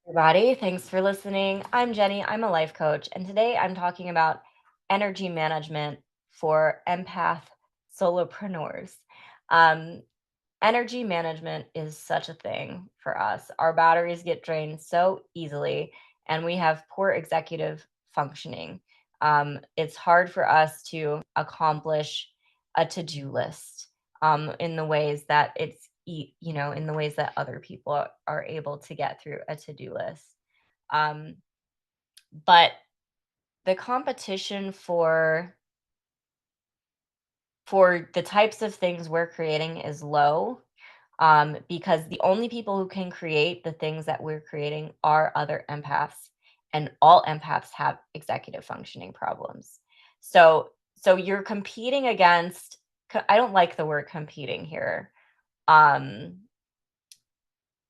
Everybody. Thanks for listening. I'm Jenny. I'm a life coach, and today I'm talking about energy management for empath solopreneurs. Um, Energy management is such a thing for us. Our batteries get drained so easily, and we have poor executive functioning. It's hard for us to accomplish a to-do list in the ways that in the ways that other people are able to get through a to-do list. Um, but the competition for the types of things we're creating is low, because the only people who can create the things that we're creating are other empaths, and all empaths have executive functioning problems. So you're competing against. I don't like the word competing here. Um,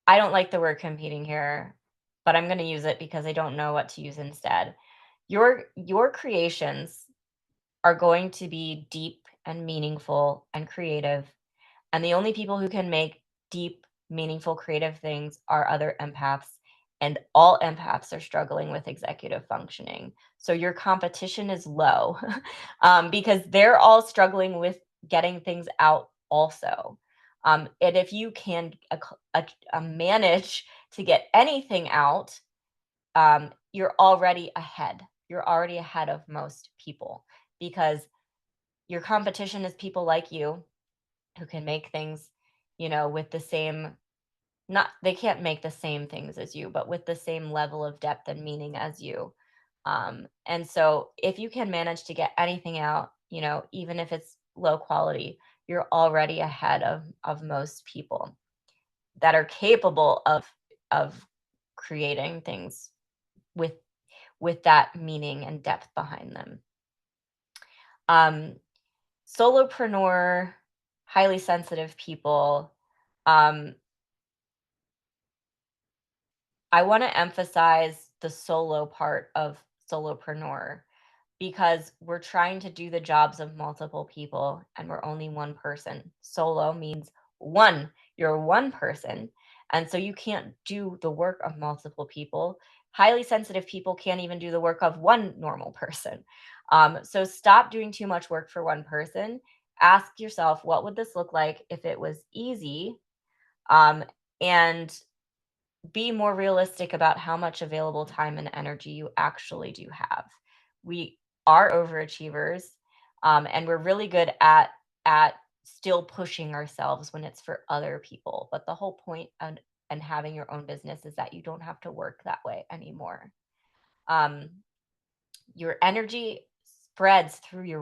I don't like the word competing here, but I'm going to use it because I don't know what to use instead. Your creations are going to be deep and meaningful and creative. And the only people who can make deep, meaningful, creative things are other empaths. And all empaths are struggling with executive functioning. So your competition is low because they're all struggling with getting things out also. And if you can manage to get anything out, you're already ahead. You're already ahead of most people because your competition is people like you who can make things, with the same not they can't make the same things as you, but with the same level of depth and meaning as you. And so if you can manage to get anything out, even if it's low quality, you're already ahead of most people that are capable of creating things with that meaning and depth behind them. Um, Solopreneur, highly sensitive people. Um, I want to emphasize the solo part of solopreneur because we're trying to do the jobs of multiple people and we're only one person. Solo means one. You're one person. And so you can't do the work of multiple people. Highly sensitive people can't even do the work of one normal person. So stop doing too much work for one person. Ask yourself, what would this look like if it was easy? Um, and be more realistic about how much available time and energy you actually do have. We are overachievers, and we're really good at still pushing ourselves when it's for other people. But the whole point and having your own business is that you don't have to work that way anymore. Um, your energy spreads through your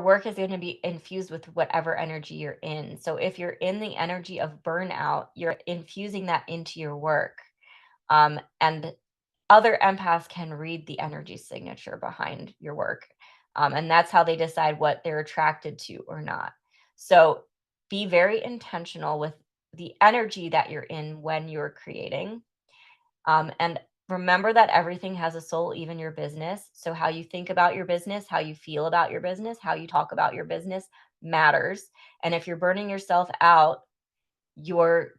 work is going to be infused with whatever energy you're in. So if you're in the energy of burnout, you're infusing that into your work. And other empaths can read the energy signature behind your work. And that's how they decide what they're attracted to or not. So be very intentional with the energy that you're in when you're creating. And remember that everything has a soul, even your business. So, how you think about your business, how you feel about your business, how you talk about your business matters. And if you're burning yourself out, you're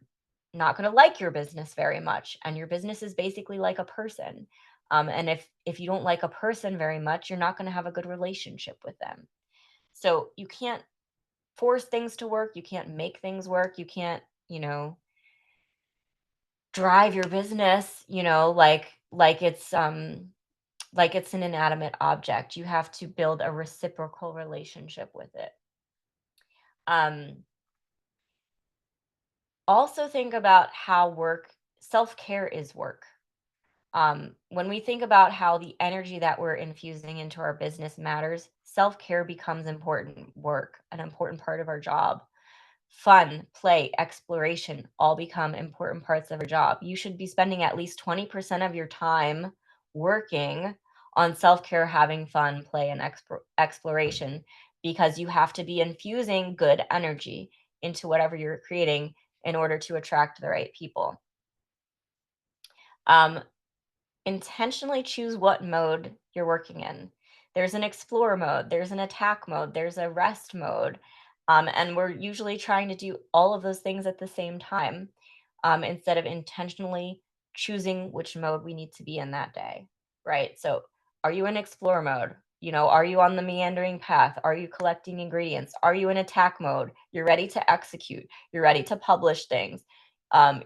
not going to like your business very much. And your business is basically like a person. And if you don't like a person very much, you're not going to have a good relationship with them. So you can't force things to work. You can't make things work. You can't, drive your business, like it's an inanimate object. You have to build a reciprocal relationship with it. Um, Also think about how self-care is work. When we think about how the energy that we're infusing into our business matters, self-care becomes important work, an important part of our job. Fun, play, exploration all become important parts of our job. You should be spending at least 20% of your time working on self care, having fun, play, and exploration because you have to be infusing good energy into whatever you're creating in order to attract the right people. Um, Intentionally choose what mode you're working in. There's an explore mode, there's an attack mode, there's a rest mode. And we're usually trying to do all of those things at the same time. instead of intentionally choosing which mode we need to be in that day, right? So, are you in explore mode? Are you on the meandering path? Are you collecting ingredients? Are you in attack mode? You're ready to execute. You're ready to publish things.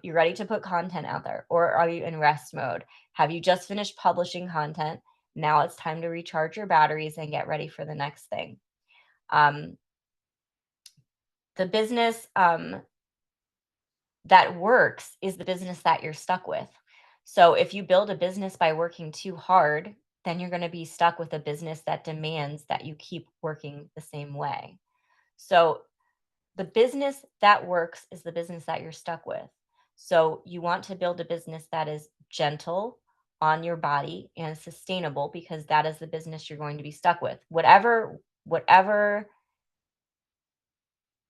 You're ready to put content out there. Or are you in rest mode? Have you just finished publishing content? Now it's time to recharge your batteries and get ready for the next thing. Um, the business that works is the business that you're stuck with. So if you build a business by working too hard, then you're going to be stuck with a business that demands that you keep working the same way. So the business that works is the business that you're stuck with. So you want to build a business that is gentle on your body and sustainable, because that is the business you're going to be stuck with. Whatever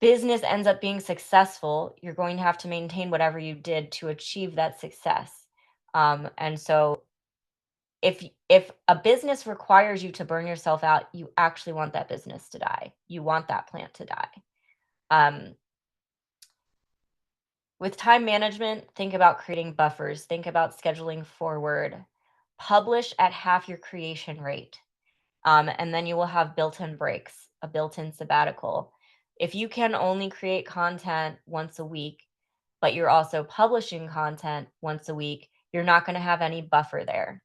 business ends up being successful, you're going to have to maintain whatever you did to achieve that success. And so if a business requires you to burn yourself out, you actually want that business to die. You want that plant to die. Um, with time management, think about creating buffers, think about scheduling forward, publish at half your creation rate. And then you will have built-in breaks, a built-in sabbatical. If you can only create content once a week, but you're also publishing content once a week, you're not going to have any buffer there.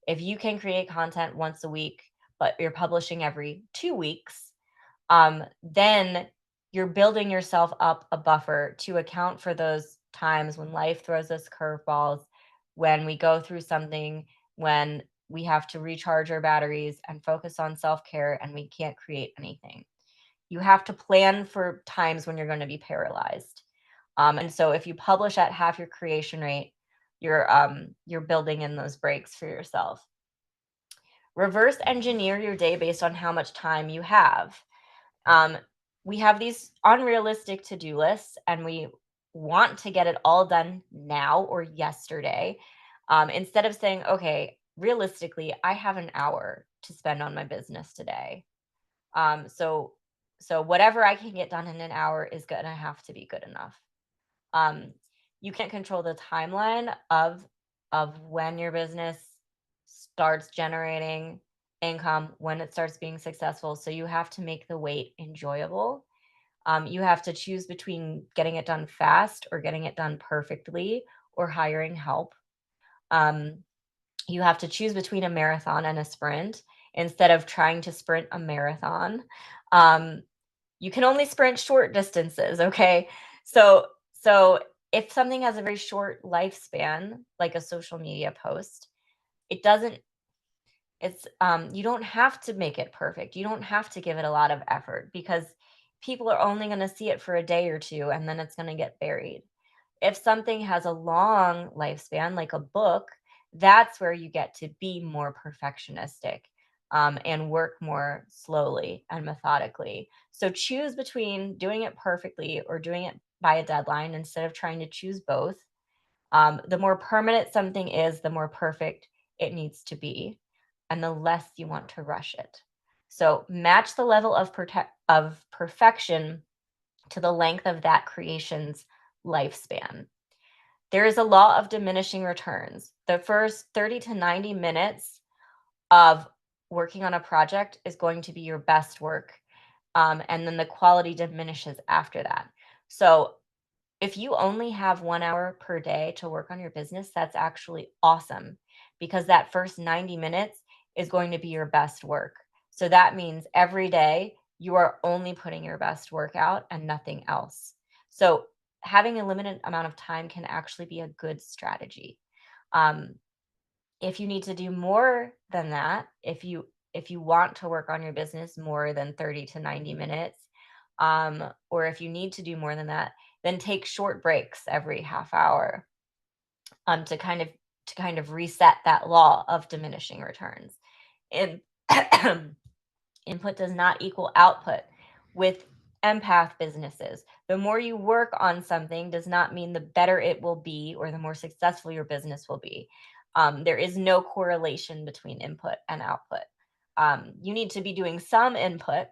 If you can create content once a week, but you're publishing every 2 weeks, then you're building yourself up a buffer to account for those times when life throws us curveballs, when we go through something, when we have to recharge our batteries and focus on self care and we can't create anything. You have to plan for times when you're going to be paralyzed. And so if you publish at half your creation rate, you're building in those breaks for yourself. Reverse engineer your day based on how much time you have. Um, we have these unrealistic to-do lists and we want to get it all done now or yesterday. Instead of saying, okay, realistically, I have an hour to spend on my business today. So whatever I can get done in an hour is going to have to be good enough. Um, you can't control the timeline of when your business starts generating income, when it starts being successful. So you have to make the wait enjoyable. You have to choose between getting it done fast or getting it done perfectly or hiring help. Um, you have to choose between a marathon and a sprint instead of trying to sprint a marathon. Um, you can only sprint short distances, okay? So if something has a very short lifespan, like a social media post, it doesn't it's you don't have to make it perfect. You don't have to give it a lot of effort because people are only going to see it for a day or two and then it's going to get buried. If something has a long lifespan, like a book, that's where you get to be more perfectionistic, and work more slowly and methodically. So choose between doing it perfectly or doing it by a deadline instead of trying to choose both. The more permanent something is, the more perfect it needs to be, and the less you want to rush it. So match the level of perfection to the length of that creation's lifespan. There is a law of diminishing returns. The first 30 to 90 minutes of working on a project is going to be your best work. And then the quality diminishes after that. So if you only have 1 hour per day to work on your business, that's actually awesome because that first 90 minutes is going to be your best work. So that means every day you are only putting your best work out and nothing else. So having a limited amount of time can actually be a good strategy. Um, if you need to do more than that, if you want to work on your business more than 30 to 90 minutes, or if you need to do more than that, then take short breaks every half hour, to kind of reset that law of diminishing returns. And input does not equal output with empath businesses. The more you work on something does not mean the better it will be or the more successful your business will be. There is no correlation between input and output. You need to be doing some input,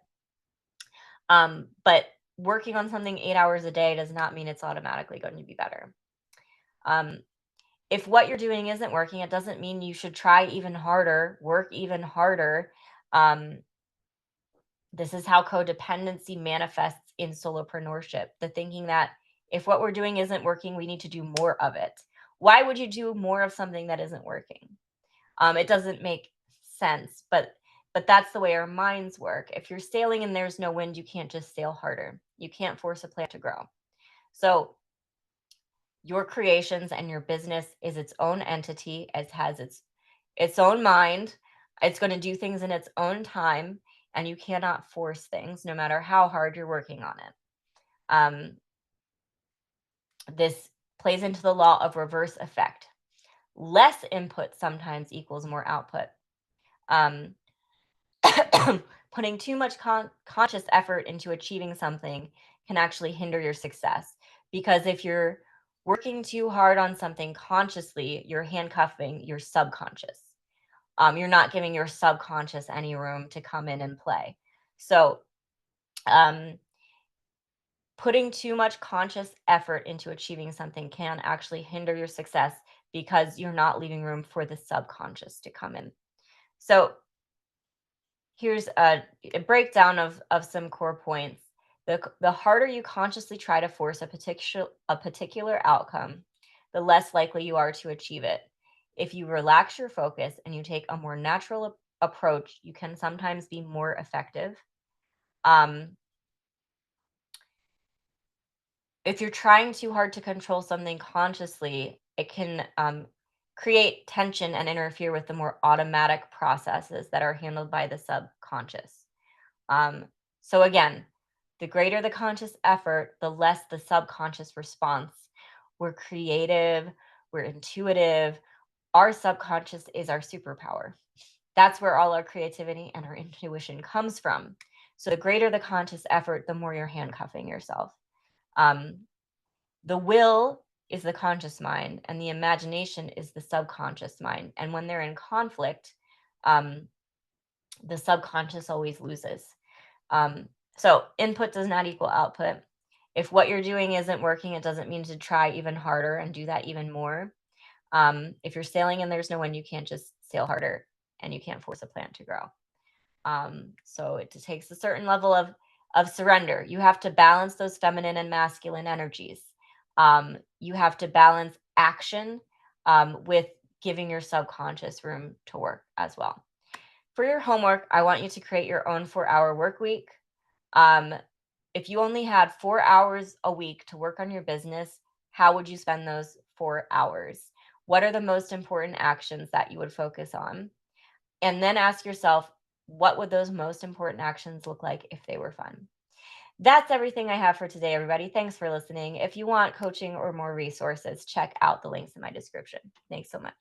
but working on something 8 hours a day does not mean it's automatically going to be better. If what you're doing isn't working, it doesn't mean you should try even harder, work even harder. Um, this is how codependency manifests in solopreneurship, the thinking that if what we're doing isn't working, we need to do more of it. Why would you do more of something that isn't working? It doesn't make sense, but that's the way our minds work. If you're sailing and there's no wind, you can't just sail harder. You can't force a plant to grow. So your creations and your business is its own entity. It has its own mind. It's going to do things in its own time, and you cannot force things, no matter how hard you're working on it. This plays into the law of reverse effect. Less input sometimes equals more output. Um, Putting too much conscious effort into achieving something can actually hinder your success, because if you're working too hard on something consciously, you're handcuffing your subconscious. You're not giving your subconscious any room to come in and play. So, um, putting too much conscious effort into achieving something can actually hinder your success because you're not leaving room for the subconscious to come in. So, here's a breakdown of some core points. The harder you consciously try to force a particular outcome, the less likely you are to achieve it. If you relax your focus and you take a more natural approach, you can sometimes be more effective. Um, if you're trying too hard to control something consciously, it can create tension and interfere with the more automatic processes that are handled by the subconscious. Um, so again, the greater the conscious effort, the less the subconscious response. We're creative, we're intuitive. Our subconscious is our superpower. That's where all our creativity and our intuition comes from. So the greater the conscious effort, the more you're handcuffing yourself. Um, the will is the conscious mind, and the imagination is the subconscious mind. And when they're in conflict, um, the subconscious always loses. Um, so input does not equal output. If what you're doing isn't working, it doesn't mean to try even harder and do that even more. If you're sailing and there's no wind, you can't just sail harder, and you can't force a plant to grow. So it takes a certain level of surrender. You have to balance those feminine and masculine energies. You have to balance action with giving your subconscious room to work as well. For your homework, I want you to create your own 4-hour work week. Um, if you only had 4 hours a week to work on your business, how would you spend those 4 hours? What are the most important actions that you would focus on? And then ask yourself, what would those most important actions look like if they were fun? That's everything I have for today, everybody. Thanks for listening. If you want coaching or more resources, check out the links in my description. Thanks so much.